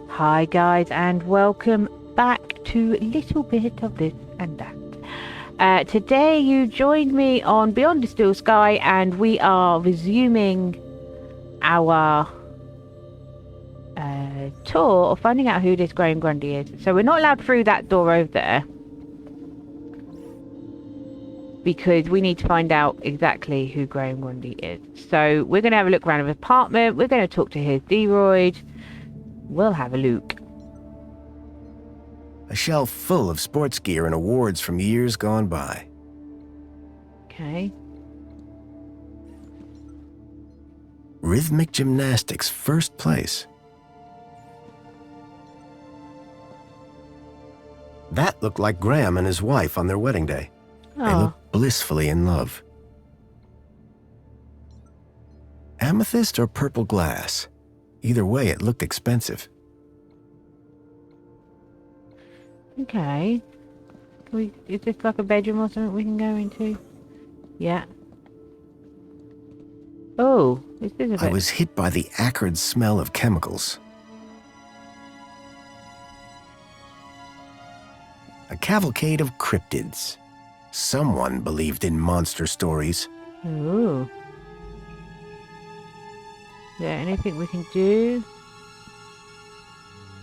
Hi guys, and welcome back to a little bit of this and that. Today you joined me on Beyond the Still Sky, and we are resuming our tour of finding out who this Graham Grundy is. So we're not allowed through that door over there, because we need to find out exactly who Graham Grundy is. So we're going to have a look around his apartment, we're going to talk to his D-Royd, we'll have a look. A shelf full of sports gear and awards from years gone by. Okay. Rhythmic gymnastics, first place. That looked like Graham and his wife on their wedding day. They Oh, looked blissfully in love. Amethyst or purple glass? Either way, it looked expensive. okay. Is this like a bedroom or something we can go into? Yeah. Oh, this is a bit... I was hit by the acrid smell of chemicals. A cavalcade of cryptids. Someone believed in monster stories. Ooh. Is there anything we can do?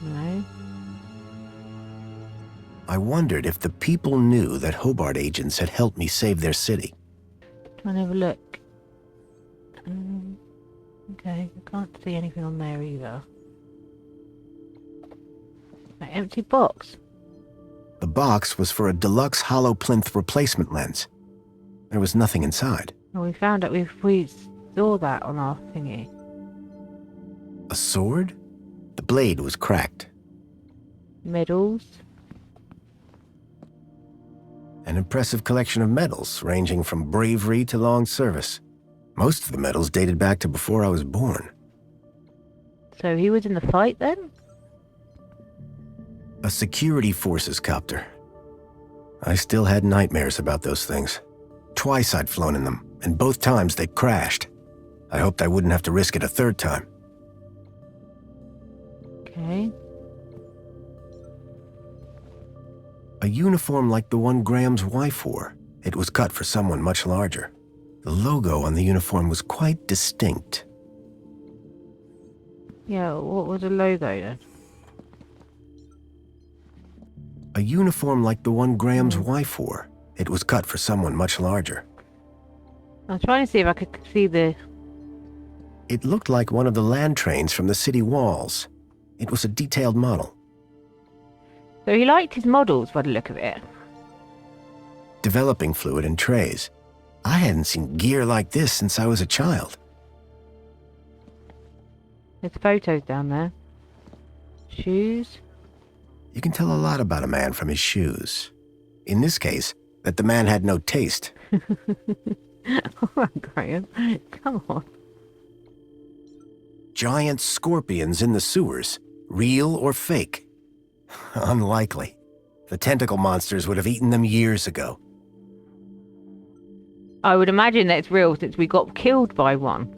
No. I wondered if the people knew that Hobart agents had helped me save their city. Trying to have a look. Okay, I can't see anything on there either. An empty box. The box was for a deluxe hollow plinth replacement lens. There was nothing inside. Oh, we found it. We saw that on our thingy. A sword? The blade was cracked. Medals. An impressive collection of medals, ranging from bravery to long service. Most of the medals dated back to before I was born. So he was in the fight then? A security forces copter. I still had nightmares about those things. Twice I'd flown in them, and both times they'd crashed. I hoped I wouldn't have to risk it a third time. Okay. A uniform like the one Graham's wife wore. It was cut for someone much larger. The logo on the uniform was quite distinct. Yeah, what was the logo then? A uniform like the one Graham's wife wore. It was cut for someone much larger. I'm trying to see if I could see the... It looked like one of the land trains from the city walls. It was a detailed model. So he liked his models by the look of it. Developing fluid and trays. I hadn't seen gear like this since I was a child. There's photos down there. Shoes. You can tell a lot about a man from his shoes. In this case, that the man had no taste. All right, Graham. Come on. Giant scorpions in the sewers. Real or fake? Unlikely. The tentacle monsters would have eaten them years ago. I would imagine that it's real since we got killed by one.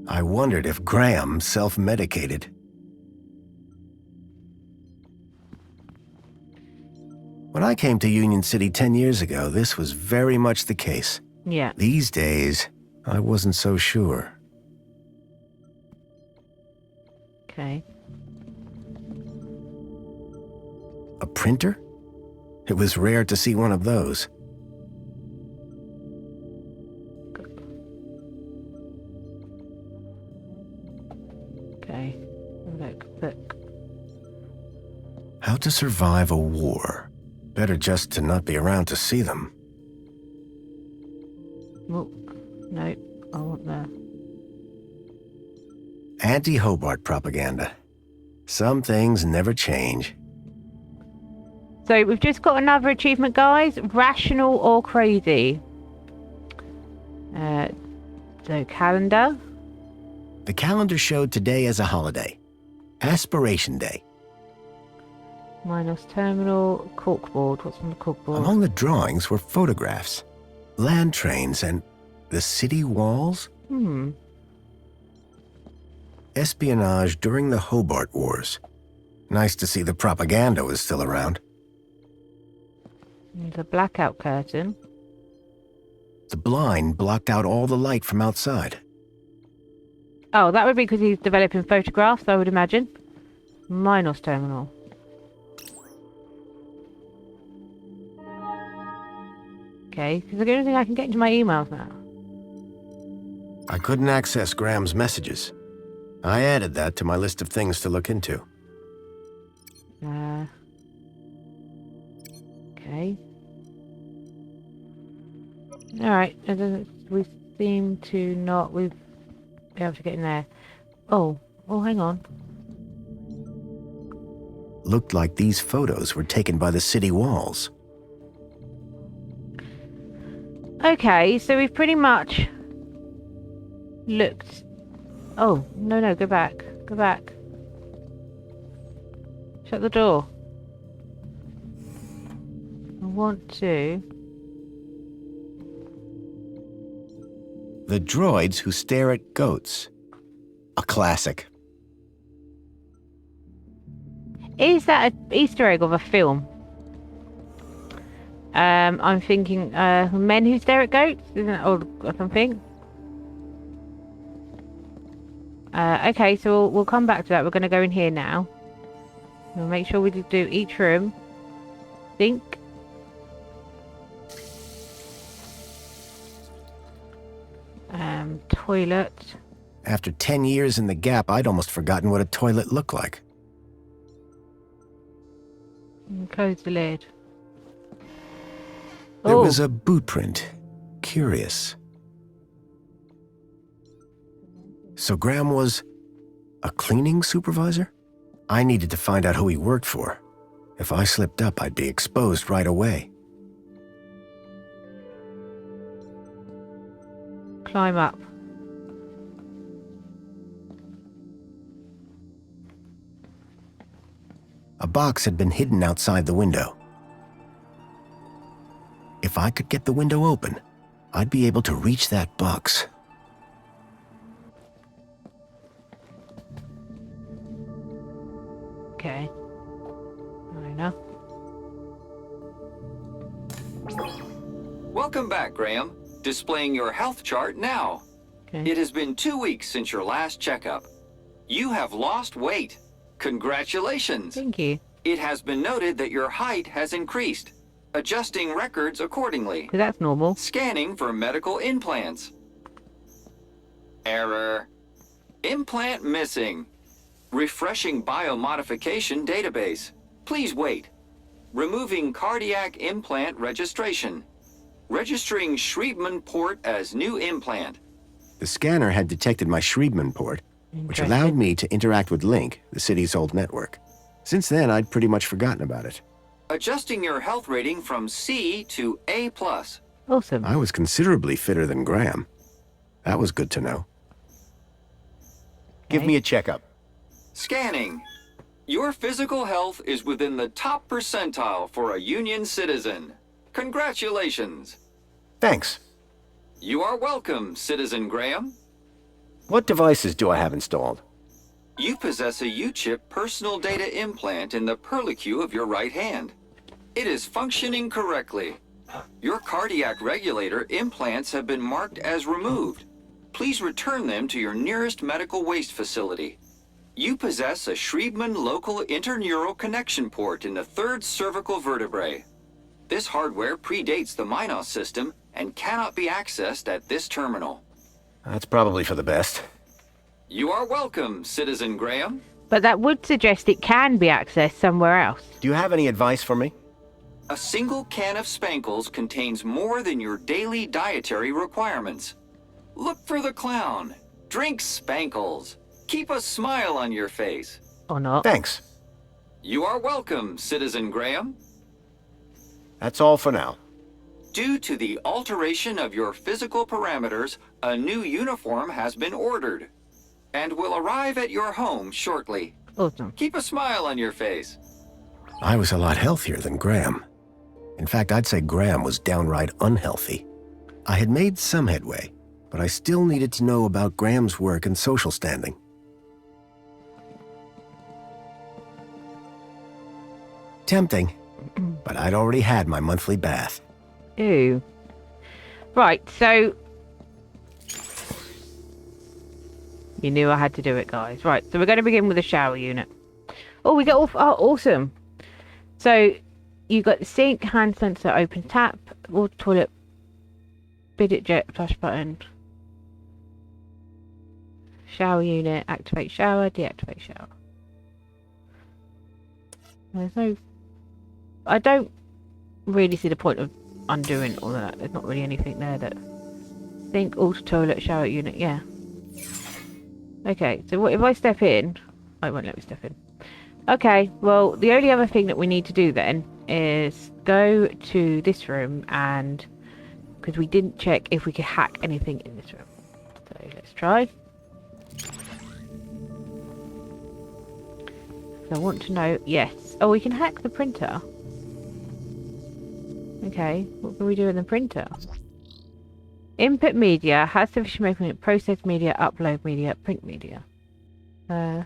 I wondered if Graham self-medicated. When I came to Union City 10 years ago, this was very much the case. Yeah. These days, I wasn't so sure. Okay. A printer? It was rare to see one of those. Okay. Look. How to survive a war. Better just to not be around to see them. Oh, no. I want the... Anti-Hobart propaganda. Some things never change. So we've just got another achievement, guys. Rational or crazy. So calendar. The calendar showed today as a holiday. Aspiration Day. Minus terminal. Corkboard. What's on the corkboard? Among the drawings were photographs. Land trains and the city walls. Espionage during the Hobart Wars. Nice to see the propaganda was still around. There's a blackout curtain. The blind blocked out all the light from outside. Oh, that would be because he's developing photographs, I would imagine. Minos terminal. Okay, because I don't think I can get into my emails now. I couldn't access Graham's messages. I added that to my list of things to look into. Okay. Alright, we seem to not... We've been able to get in there. Oh, hang on. Looked like these photos were taken by the city walls. Okay, so we've pretty much looked... Oh, no, go back. Go back. Shut the door. I want to... The droids who stare at goats. A classic. Is that an Easter egg of a film? I'm thinking Men Who Stare at Goats, isn't it? Or something. Okay, so we'll come back to that. We're going to go in here now. We'll make sure we do each room. Think. Toilet. After 10 years in the Gap, I'd almost forgotten what a toilet looked like. And close the lid. There was a boot print. Curious. So Graham was a cleaning supervisor? I needed to find out who he worked for. If I slipped up, I'd be exposed right away. Climb up. A box had been hidden outside the window. If I could get the window open, I'd be able to reach that box. Okay. Fair enough. Welcome back, Graham. Displaying your health chart now. Okay. It has been 2 weeks since your last checkup. You have lost weight. Congratulations. Thank you. It has been noted that your height has increased. Adjusting records accordingly. So that's normal. Scanning for medical implants. Error. Implant missing. Refreshing biomodification database. Please wait. Removing cardiac implant registration. Registering Schriebman port as new implant. The scanner had detected my Schriebman port, which allowed me to interact with Link, the city's old network. Since then, I'd pretty much forgotten about it. Adjusting your health rating from C to A+. Awesome. I was considerably fitter than Graham. That was good to know. Give me a checkup. Scanning. Your physical health is within the top percentile for a Union citizen. Congratulations. Thanks. You are welcome, Citizen Graham. What devices do I have installed? You possess a U-chip personal data implant in the perlicue of your right hand. It is functioning correctly. Your cardiac regulator implants have been marked as removed. Please return them to your nearest medical waste facility. You possess a Schriebman local interneural connection port in the third cervical vertebrae. This hardware predates the Minos system and cannot be accessed at this terminal. That's probably for the best. You are welcome, Citizen Graham. But that would suggest it can be accessed somewhere else. Do you have any advice for me? A single can of Spankles contains more than your daily dietary requirements. Look for the clown. Drink Spankles. Keep a smile on your face. Or not. Thanks. You are welcome, Citizen Graham. That's all for now. Due to the alteration of your physical parameters, a new uniform has been ordered and will arrive at your home shortly. Awesome. Keep a smile on your face. I was a lot healthier than Graham. In fact, I'd say Graham was downright unhealthy. I had made some headway, but I still needed to know about Graham's work and social standing. Tempting, but I'd already had my monthly bath. Ew. Right, so... You knew I had to do it, guys. Right, so we're going to begin with the shower unit. Oh, we got off. Oh, awesome. So, you got the sink, hand sensor, open tap, water toilet, bidet jet, flush button. Shower unit, activate shower, deactivate shower. There's no... I don't really see the point of undoing all of that. There's not really anything there that... Sink, auto toilet, shower unit, yeah. Okay, so what if I step in? Oh, it won't let me step in. Okay, well, the only other thing that we need to do then is go to this room and... Because we didn't check if we could hack anything in this room. So let's try. So I want to know... Yes. Oh, we can hack the printer. Okay, what can we do in the printer? Input media, has sufficient memory, process media, upload media, print media. They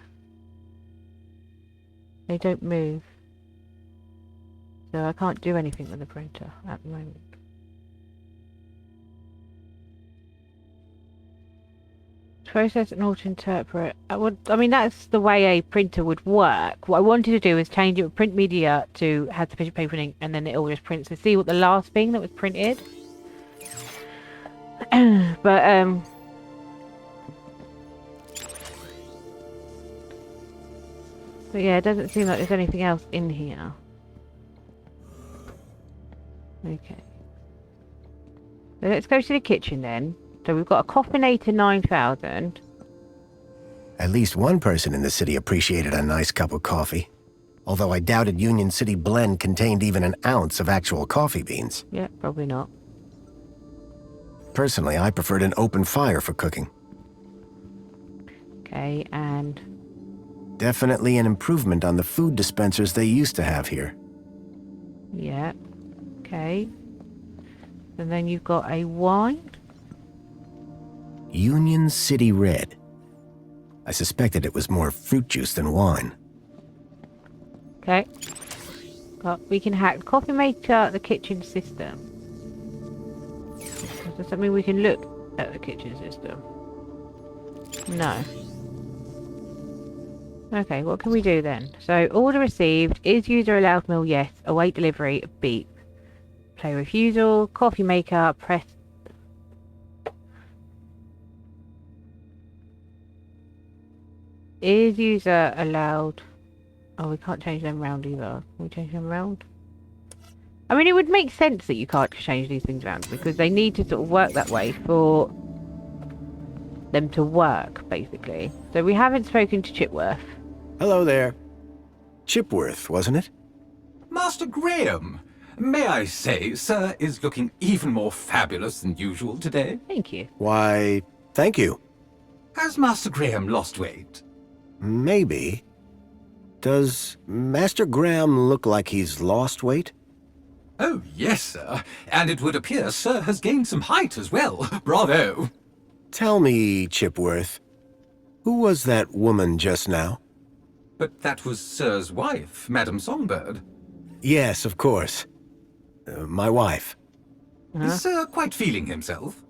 don't move. So I can't do anything with the printer at the moment. Process and auto-interpret. I mean, that's the way a printer would work. What I wanted to do is change it with print media to have sufficient paper and ink, and then it all just prints to see what the last thing that was printed. But yeah, it doesn't seem like there's anything else in here. Okay. So let's go to the kitchen then. So we've got a Coffinator 9000. At least one person in the city appreciated a nice cup of coffee. Although I doubted Union City Blend contained even an ounce of actual coffee beans. Yeah, probably not. Personally, I preferred an open fire for cooking. Okay, and... Definitely an improvement on the food dispensers they used to have here. Yeah. Okay. And then you've got a wine. Union City Red. I suspected it was more fruit juice than wine. Okay. We can hack the coffee maker, the kitchen system. Does that mean we can look at the kitchen system? No. Okay, what can we do then? So, order received. Is user allowed meal? Yes. Await delivery. Beep. Play refusal. Coffee maker. Press. Is user allowed... Oh, we can't change them round either. Can we change them round? I mean, it would make sense that you can't change these things around because they need to sort of work that way for them to work, basically. So we haven't spoken to Chipworth. Hello there. Chipworth, wasn't it? Master Graham, may I say, sir is looking even more fabulous than usual today. Thank you. Why, thank you. Has Master Graham lost weight? Maybe. Does Master Graham look like he's lost weight? Oh, yes, sir. And it would appear sir has gained some height as well. Bravo. Tell me, Chipworth, who was that woman just now? But that was sir's wife, Madame Songbird. Yes, of course. My wife. Is sir quite feeling himself?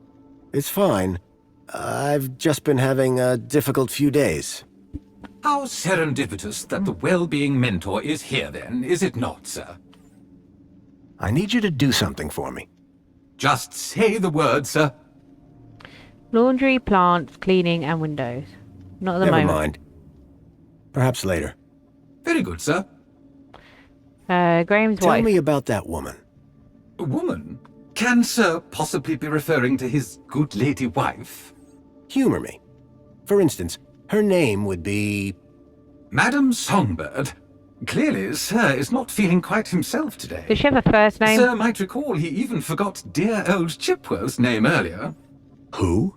It's fine. I've just been having a difficult few days. How serendipitous that the well-being mentor is here then, is it not, sir? I need you to do something for me. Just say the word, sir. Laundry, plants, cleaning, and windows. Not at the moment. Never mind. Perhaps later. Very good, sir. Graham's wife. Tell me about that woman. A woman? Can sir possibly be referring to his good lady wife? Humor me. For instance, her name would be... Madame Songbird. Clearly, sir is not feeling quite himself today. Does she have a first name? Sir might recall he even forgot dear old Chipworth's name earlier. Who?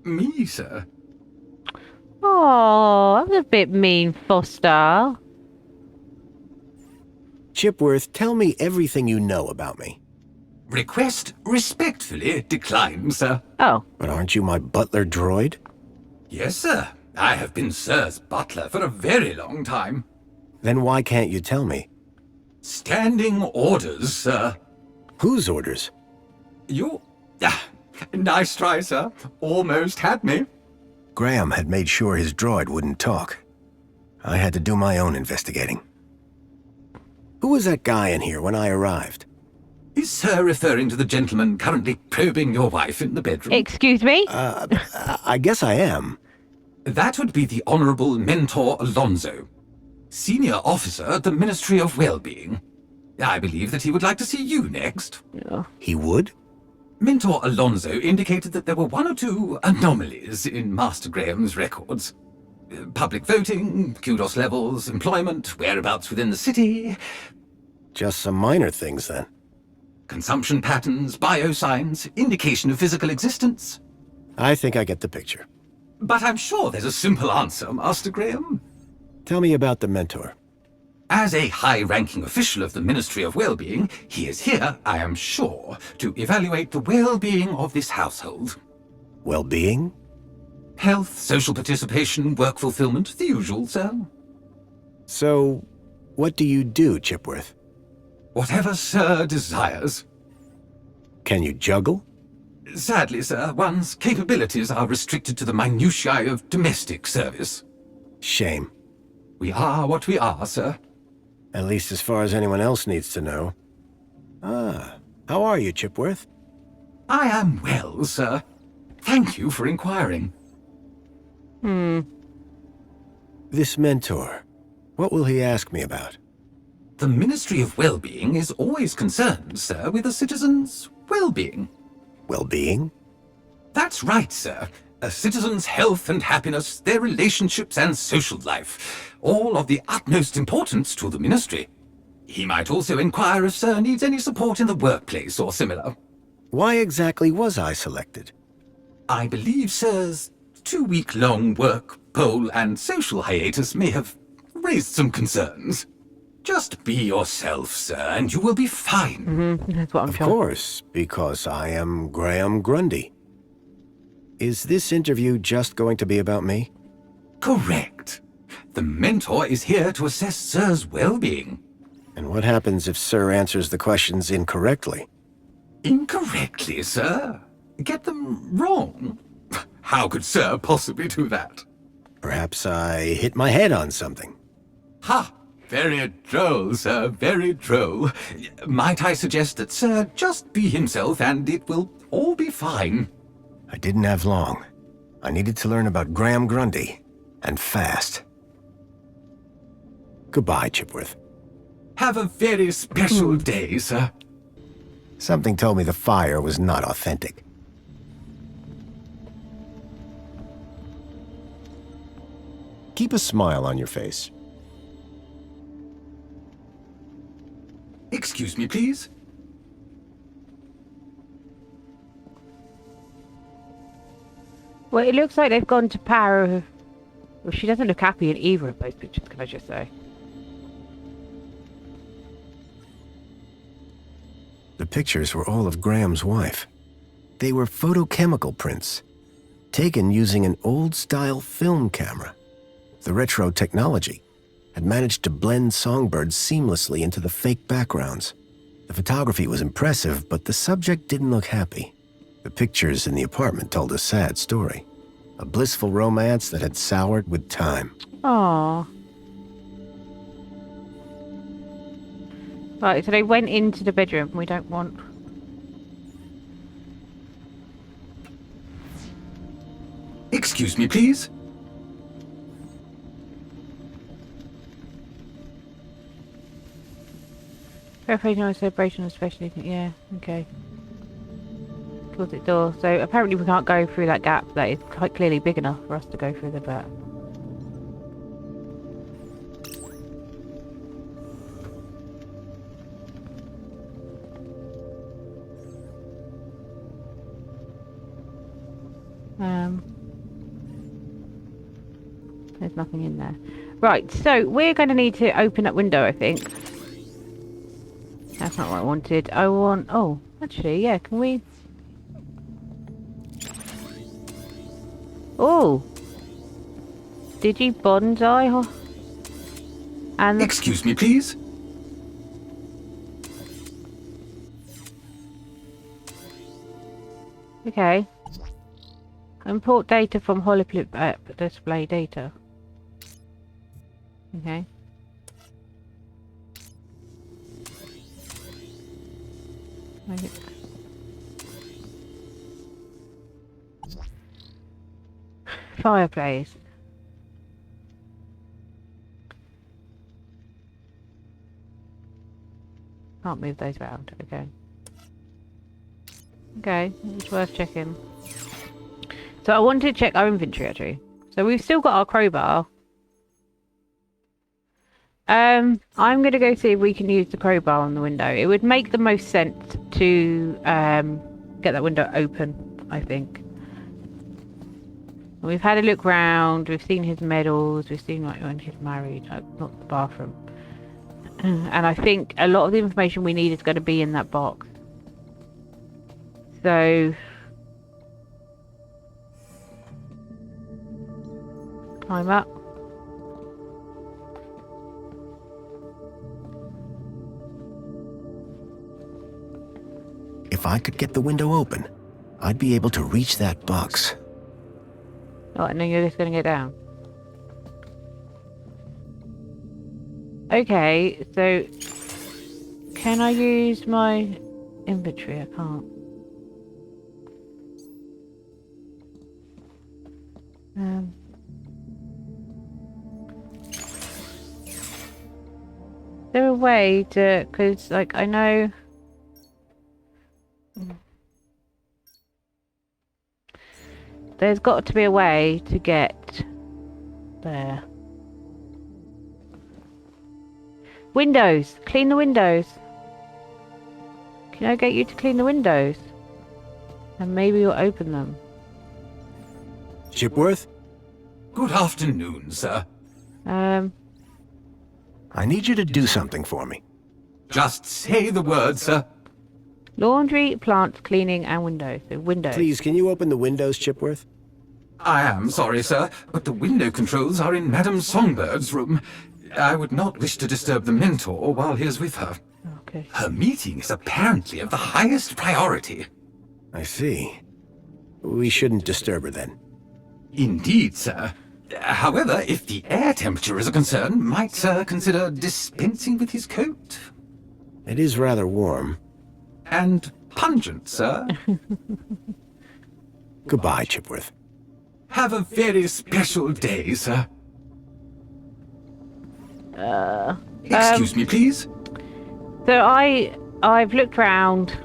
Me, sir. Oh, that was a bit mean, Foster. Chipworth, tell me everything you know about me. Request respectfully declined, sir. Oh. But aren't you my butler droid? Yes, sir. I have been sir's butler for a very long time. Then why can't you tell me? Standing orders, sir. Whose orders? You... nice try, sir. Almost had me. Graham had made sure his droid wouldn't talk. I had to do my own investigating. Who was that guy in here when I arrived? Is Sir referring to the gentleman currently probing your wife in the bedroom? Excuse me? I guess I am. That would be the Honorable Mentor Alonso, Senior Officer at the Ministry of Well-Being. I believe that he would like to see you next. Yeah. He would? Mentor Alonso indicated that there were 1 or 2 anomalies in Master Graham's records. Public voting, kudos levels, employment, whereabouts within the city. Just some minor things, then. Consumption patterns, biosigns, indication of physical existence. I think I get the picture. But I'm sure there's a simple answer, Master Graham. Tell me about the mentor. As a high-ranking official of the Ministry of Well-Being, he is here, I am sure, to evaluate the well-being of this household. Well-being? Health, social participation, work fulfillment, the usual, sir. So, what do you do, Chipworth? Whatever Sir desires. Can you juggle? Sadly, sir, one's capabilities are restricted to the minutiae of domestic service. Shame. We are what we are, sir. At least as far as anyone else needs to know. How are you, Chipworth? I am well, sir. Thank you for inquiring. This mentor, what will he ask me about? The Ministry of Well-Being is always concerned, sir, with a citizen's well-being. Well-being? That's right, sir. A citizen's health and happiness, their relationships and social life, all of the utmost importance to the Ministry. He might also inquire if Sir needs any support in the workplace or similar. Why exactly was I selected? I believe Sir's 2-week-long work, poll, and social hiatus may have raised some concerns. Just be yourself, sir, and you will be fine. That's what I'm Of sure. course, because I am Graham Grundy. Is this interview just going to be about me? Correct. The mentor is here to assess Sir's well-being. And what happens if Sir answers the questions incorrectly? Incorrectly, sir? Get them wrong? How could Sir possibly do that? Perhaps I hit my head on something. Ha! Very droll, sir, very droll. Might I suggest that Sir just be himself and it will all be fine? I didn't have long. I needed to learn about Graham Grundy, and fast. Goodbye, Chipworth. Have a very special day, sir. Something told me the fire was not authentic. Keep a smile on your face. Excuse me, please. Well, it looks like they've gone to power. Well, she doesn't look happy in either of those pictures, can I just say? The pictures were all of Graham's wife. They were photochemical prints, taken using an old-style film camera. The retro technology had managed to blend songbirds seamlessly into the fake backgrounds. The photography was impressive, but the subject didn't look happy. The pictures in the apartment told a sad story. A blissful romance that had soured with time. Aww. Right, so they went into the bedroom. We don't want... Excuse me, please. Verification celebration especially. Yeah, okay. Closet door. So apparently we can't go through that gap that is quite clearly big enough for us to go through the back. There's nothing in there. Right, so we're going to need to open that window, I think. That's not what I wanted. I want... Oh, actually, yeah, can we... Oh! Digi bonsai? And Excuse me, please. okay. Import data from Holoflip app. Display data. Okay. Okay. Fireplace. Can't move those around. Okay. Okay, it's worth checking. So I wanted to check our inventory actually. So we've still got our crowbar. I'm gonna go see if we can use the crowbar on the window. It would make the most sense to get that window open, I think. We've had a look round, we've seen his medals, we've seen like when he's married, not the bathroom. And I think a lot of the information we need is going to be in that box. So climb up. If I could get the window open, I'd be able to reach that box. Oh, and then you're just going to get down. Okay, so can I use my inventory? I can't. Is there a way to, because like I know there's got to be a way to get there. Windows! Clean the windows! Can I get you to clean the windows? And maybe you'll open them. Shipworth? Good afternoon, sir. I need you to do something for me. Just say the word, sir. Laundry, plants, cleaning, and windows. So windows. Please, can you open the windows, Shipworth? I am sorry, sir, but the window controls are in Madame Songbird's room. I would not wish to disturb the mentor while he is with her. Okay. Her meeting is apparently of the highest priority. I see. We shouldn't disturb her then. Indeed, sir. However, if the air temperature is a concern, might sir consider dispensing with his coat? It is rather warm. And pungent, sir. Goodbye, Chipworth. Have a very special day, sir. Excuse me, please. So I've looked round.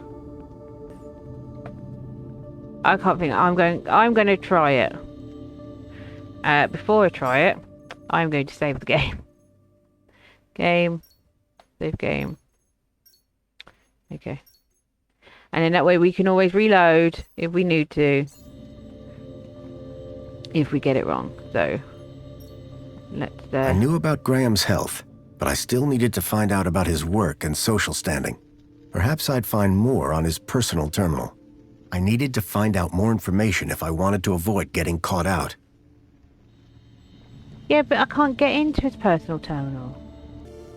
I can't think. I'm going to try it. Before I try it, I'm going to save the game. Game. Save game. Okay. And then that way we can always reload if we need to. If we get it wrong. So let's I knew about Graham's health, but I still needed to find out about his work and social standing. Perhaps I'd find more on his personal terminal. I needed to find out more information if I wanted to avoid getting caught out. Yeah, but I can't get into his personal terminal.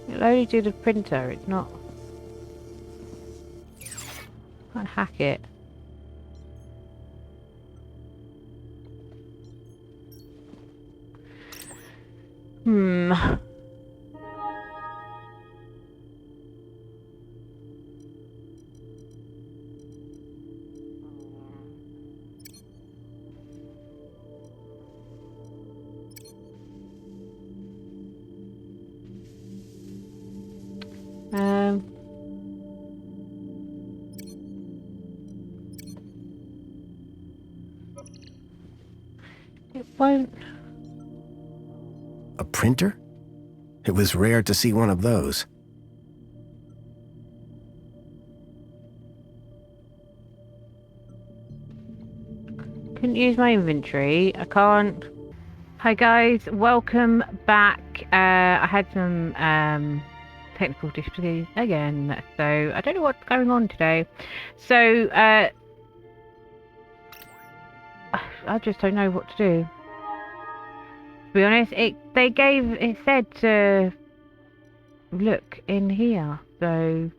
It'll only do the printer, it's not... I can't hack it. It won't... A printer? It was rare to see one of those. Couldn't use my inventory. I can't... Hi guys, welcome back. I had some technical difficulties again, so I don't know what's going on today. So, I just don't know what to do. To be honest, it said to look in here. So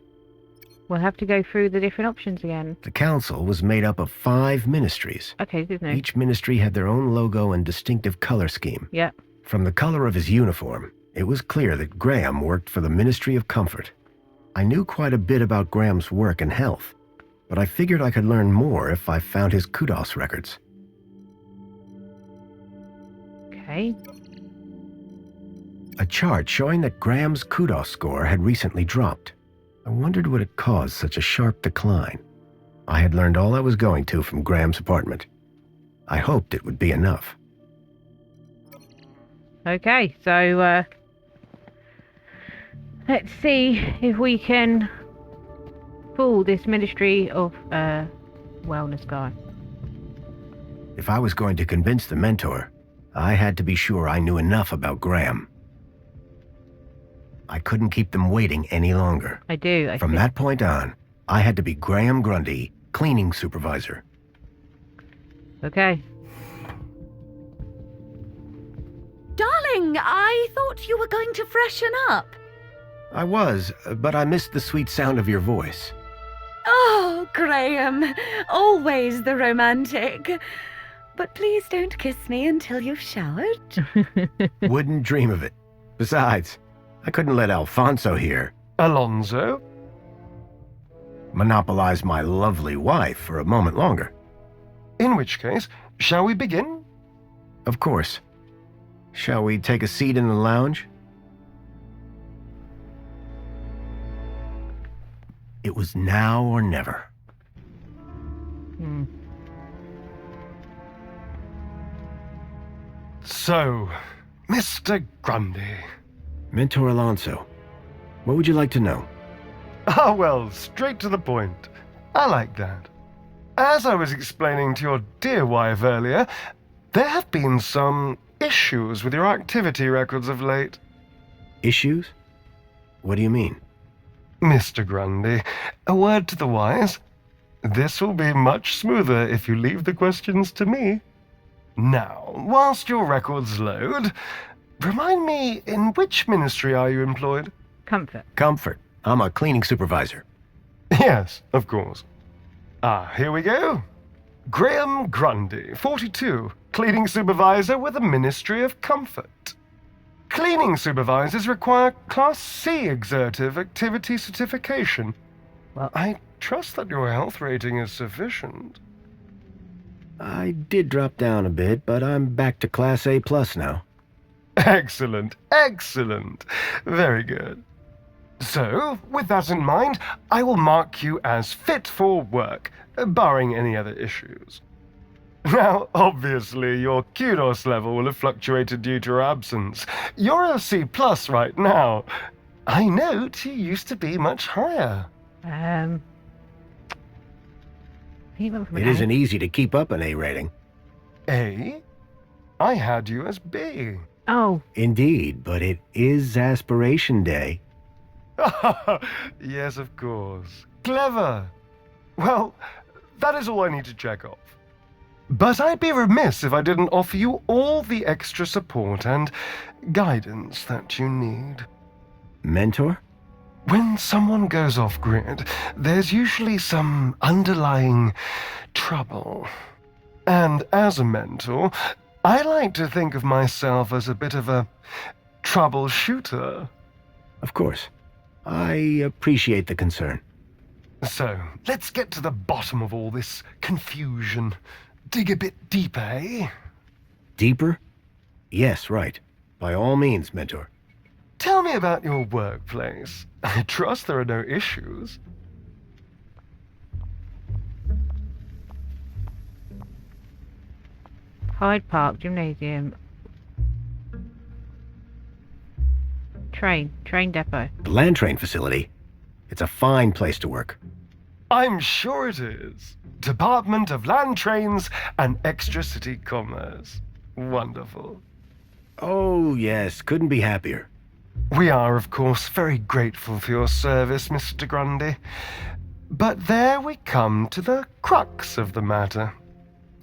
we'll have to go through the different options again. The council was made up of 5 ministries. Okay, there's no. Each ministry had their own logo and distinctive color scheme. Yeah. From the color of his uniform, it was clear that Graham worked for the Ministry of Comfort. I knew quite a bit about Graham's work and health, but I figured I could learn more if I found his kudos records. Okay. A chart showing that Graham's kudos score had recently dropped. I wondered what had caused such a sharp decline. I had learned all I was going to from Graham's apartment. I hoped it would be enough. Okay, so let's see if we can fool this Ministry of Wellness guy. If I was going to convince the mentor, I had to be sure I knew enough about Graham. I couldn't keep them waiting any longer. I do. From that point on, I had to be Graham Grundy, cleaning supervisor. Okay. Darling, I thought you were going to freshen up. I was, but I missed the sweet sound of your voice. Oh, Graham, always the romantic. But please don't kiss me until you've showered. Wouldn't dream of it. Besides, I couldn't let Alfonso here. Alonso? Monopolize my lovely wife for a moment longer. In which case, shall we begin? Of course. Shall we take a seat in the lounge? It was now or never. So, Mr. Grundy. Mentor Alonso, what would you like to know? Ah, well, straight to the point. I like that. As I was explaining to your dear wife earlier, there have been some issues with your activity records of late. Issues? What do you mean? Mr. Grundy, a word to the wise. This will be much smoother if you leave the questions to me. Now, whilst your records load, remind me, in which ministry are you employed? Comfort. Comfort. I'm a cleaning supervisor. Yes, of course. Here we go. Graham Grundy, 42, cleaning supervisor with the Ministry of Comfort. Cleaning supervisors require Class C exertive activity certification. Well, I trust that your health rating is sufficient. I did drop down a bit, but I'm back to Class A+ now. Excellent, excellent. Very good. So, with that in mind, I will mark you as fit for work, barring any other issues. Now, obviously, your kudos level will have fluctuated due to your absence. You're a C+ right now. I note you used to be much higher. It isn't easy to keep up an A rating. A? I had you as B. Oh. Indeed, but it is Aspiration Day. Yes, of course. Clever. Well, that is all I need to check off. But I'd be remiss if I didn't offer you all the extra support and guidance that you need. Mentor? When someone goes off-grid, there's usually some underlying trouble. And as a mentor, I like to think of myself as a bit of a troubleshooter. Of course. I appreciate the concern. So, let's get to the bottom of all this confusion. Dig a bit deeper, eh? Deeper? Yes, right. By all means, Mentor. Tell me about your workplace. I trust there are no issues. Hyde Park Gymnasium. Train depot. The land train facility. It's a fine place to work. I'm sure it is. Department of Land Trains and Extra City Commerce. Wonderful. Oh, yes. Couldn't be happier. We are, of course, very grateful for your service, Mr. Grundy. But there we come to the crux of the matter.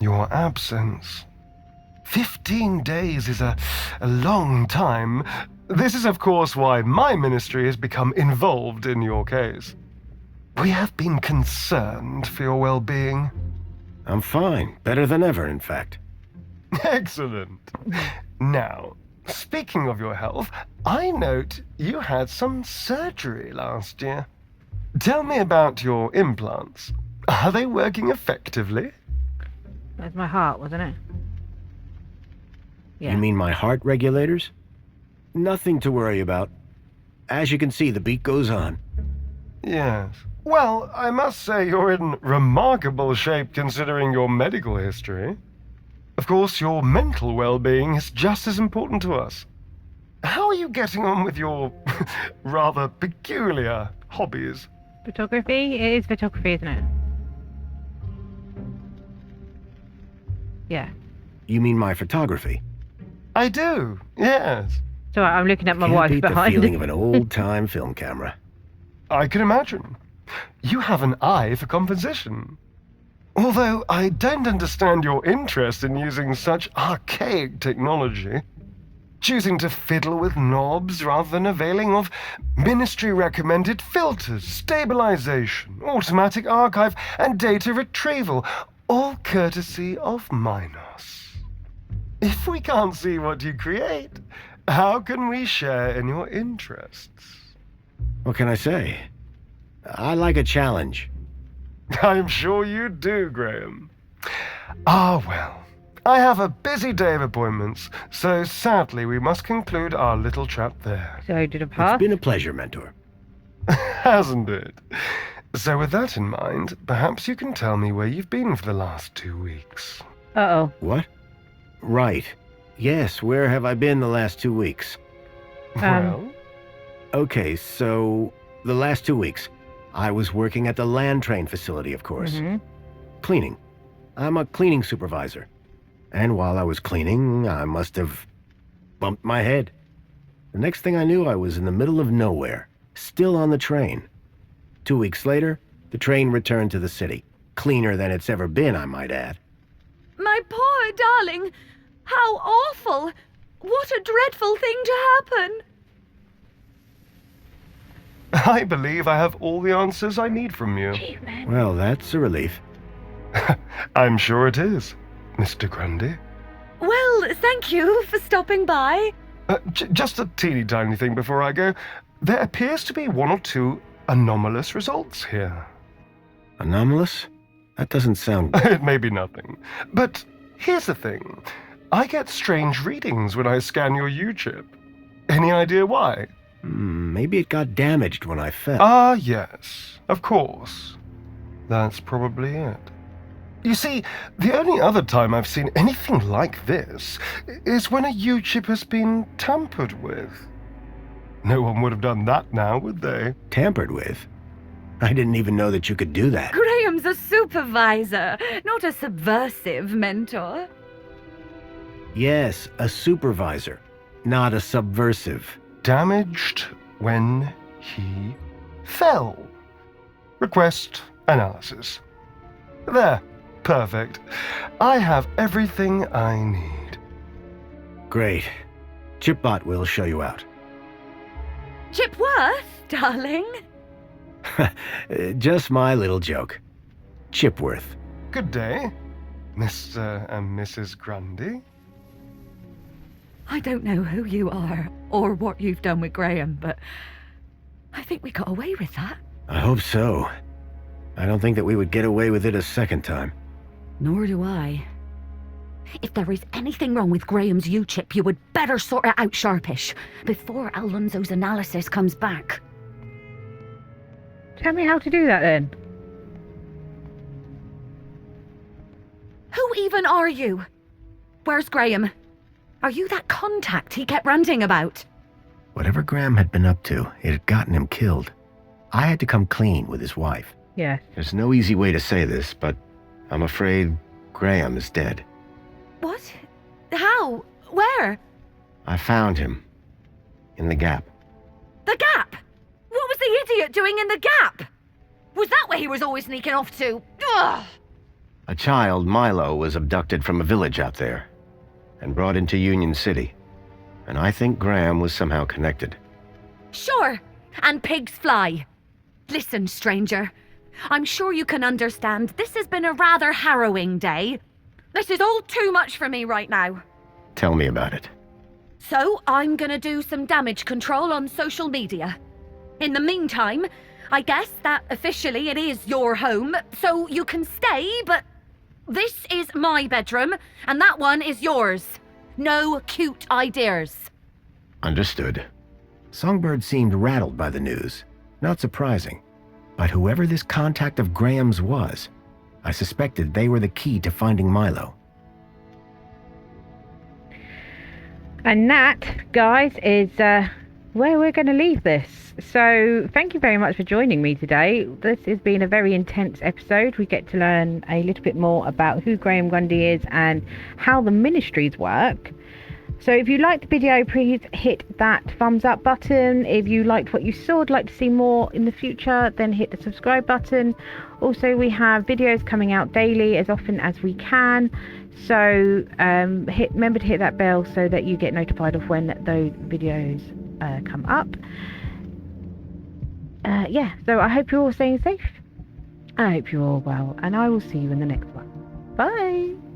Your absence. 15 days is a long time, This is, of course, why my ministry has become involved in your case. We have been concerned for your well-being. I'm fine. Better than ever, in fact. Excellent. Now, speaking of your health, I note you had some surgery last year. Tell me about your implants. Are they working effectively? That's my heart, wasn't it? Yeah. You mean my heart regulators? Nothing to worry about. As you can see, the beat goes on. Yes. Well, I must say you're in remarkable shape considering your medical history. Of course, your mental well-being is just as important to us. How are you getting on with your rather peculiar hobbies? Photography? It is photography, isn't it? Yeah. You mean my photography? I do, yes. So I'm looking at my Can't wife beat the behind. feeling of an old-time film camera. I can imagine. You have an eye for composition. Although I don't understand your interest in using such archaic technology. Choosing to fiddle with knobs rather than availing of ministry-recommended filters, stabilization, automatic archive, and data retrieval, all courtesy of Minos. If we can't see what you create, how can we share in your interests? What can I say? I like a challenge. I'm sure you do, Graham. Ah, well. I have a busy day of appointments, so sadly we must conclude our little chat there. So did a pass? It's been a pleasure, Mentor. Hasn't it? So with that in mind, perhaps you can tell me where you've been for the last 2 weeks. Uh-oh. What? Right. Yes, where have I been the last 2 weeks? Well? Okay, so the last 2 weeks, I was working at the land train facility, of course. Mhm. Cleaning. I'm a cleaning supervisor. And while I was cleaning, I must have bumped my head. The next thing I knew, I was in the middle of nowhere, still on the train. 2 weeks later, the train returned to the city. Cleaner than it's ever been, I might add. My poor darling! How awful! What a dreadful thing to happen! I believe I have all the answers I need from you. Well, that's a relief. I'm sure it is, Mr. Grundy. Well, thank you for stopping by. Just a teeny tiny thing before I go. There appears to be 1 or 2 anomalous results here. Anomalous? That doesn't sound... It may be nothing. But here's the thing. I get strange readings when I scan your U-chip. Any idea why? Maybe it got damaged when I fell. Ah, yes. Of course. That's probably it. You see, the only other time I've seen anything like this is when a U-chip has been tampered with. No one would have done that now, would they? Tampered with? I didn't even know that you could do that. Graham's a supervisor, not a subversive mentor. Yes, a supervisor, not a subversive. Damaged when he fell. Request analysis. There. Perfect. I have everything I need. Great. Chipbot will show you out. Chipworth, darling. Just my little joke. Chipworth. Good day, Mr. and Mrs. Grundy. I don't know who you are or what you've done with Graham, but I think we got away with that. I hope so. I don't think that we would get away with it a second time. Nor do I. If there is anything wrong with Graham's U-chip, you would better sort it out sharpish, before Alonso's analysis comes back. Tell me how to do that then. Who even are you? Where's Graham? Are you that contact he kept ranting about? Whatever Graham had been up to, it had gotten him killed. I had to come clean with his wife. Yes. There's no easy way to say this, but I'm afraid Graham is dead. What? How? Where? I found him. In the Gap. The Gap? What was the idiot doing in the Gap? Was that where he was always sneaking off to? Ugh! A child, Milo, was abducted from a village out there and brought into Union City. and I think Graham was somehow connected. Sure, and pigs fly. Listen, stranger, I'm sure you can understand this has been a rather harrowing day. This is all too much for me right now. Tell me about it. So, I'm gonna do some damage control on social media. In the meantime, I guess that officially it is your home, so you can stay, but this is my bedroom, and that one is yours. No cute ideas. Understood. Songbird seemed rattled by the news. Not surprising. But whoever this contact of Graham's was, I suspected they were the key to finding Milo. And that, guys, is where we're going to leave this. So thank you very much for joining me today. This has been a very intense episode. We get to learn a little bit more about who Graham Grundy is and how the ministries work. So if you liked the video, please hit that thumbs up button. If you liked what you saw, would like to see more in the future, then hit the subscribe button. Also, we have videos coming out daily as often as we can. So remember to hit that bell so that you get notified of when those videos come up. Yeah, so I hope you're all staying safe. I hope you're all well, and I will see you in the next one. Bye.